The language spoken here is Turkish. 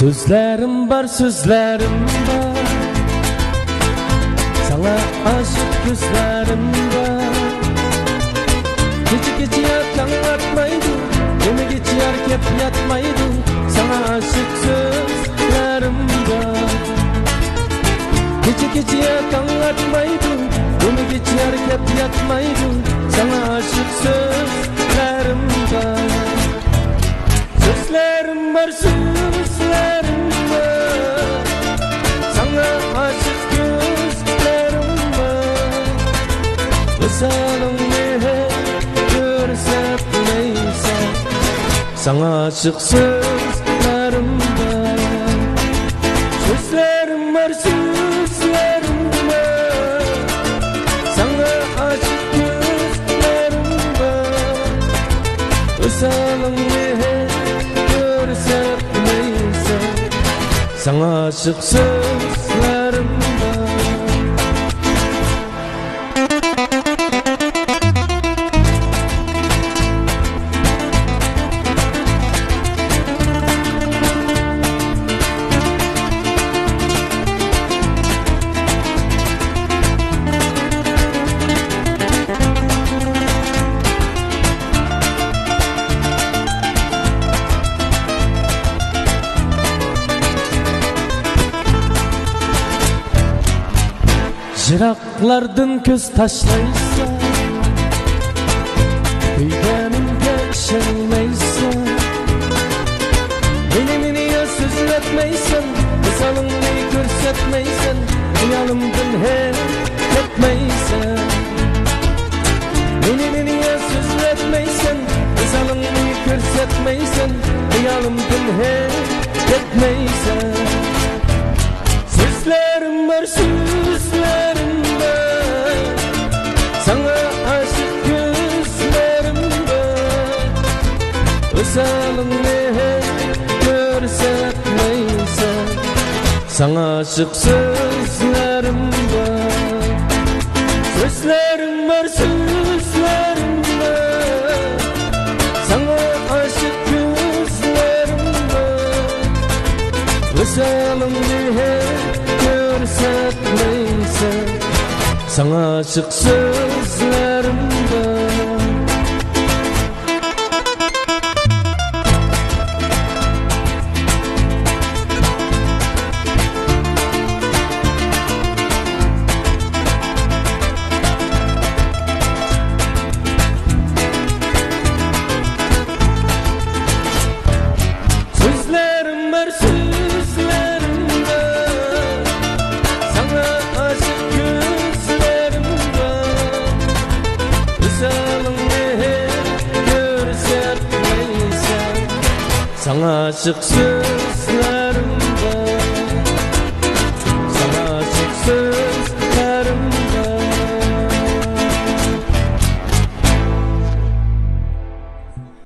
Sözlerim var, sözlerim var, sana aşık gözlerim var. Gece gece yatmaydı, beni geçer kep yatmaydı, sana aşık sözlerim var. Gece gece yatmaydı, beni geçer kep yatmaydı, sana aşık sözlerim var. Sözlerim var, sözlerim var, sana aşık gözlerim var. Vısalını görsetmeysen, sana aşık sözlerim var. Sözlerim var, sözlerim var, sana aşık gözlerim var. Vısalını sana aşık sözlerim var. Jiraklardan köz taşlaysa, kuyganimga ishonmaysan. Meni niye sözletmeysen, misolingni ko'rsatmaysan, hayolimdan hech ketmaysan. Meni niye sözletmeysen, misolingni ko'rsatmaysan, hayolimdan hech ketmaysan. Sözlerim var, sözlerim var, sana aşık gözlerim var. Vısalını görsetmeysen, sana aşık sözlerim var. Sözlerim var, sözlerim var, sana aşık gözlerim var. Vısalını görsetmeysen, sana aşık sözlerim var. Sözlerim var, sözlerim var, sana aşık gözlerim var. Vısalını görsetmeysen, sana aşık sözlerim var.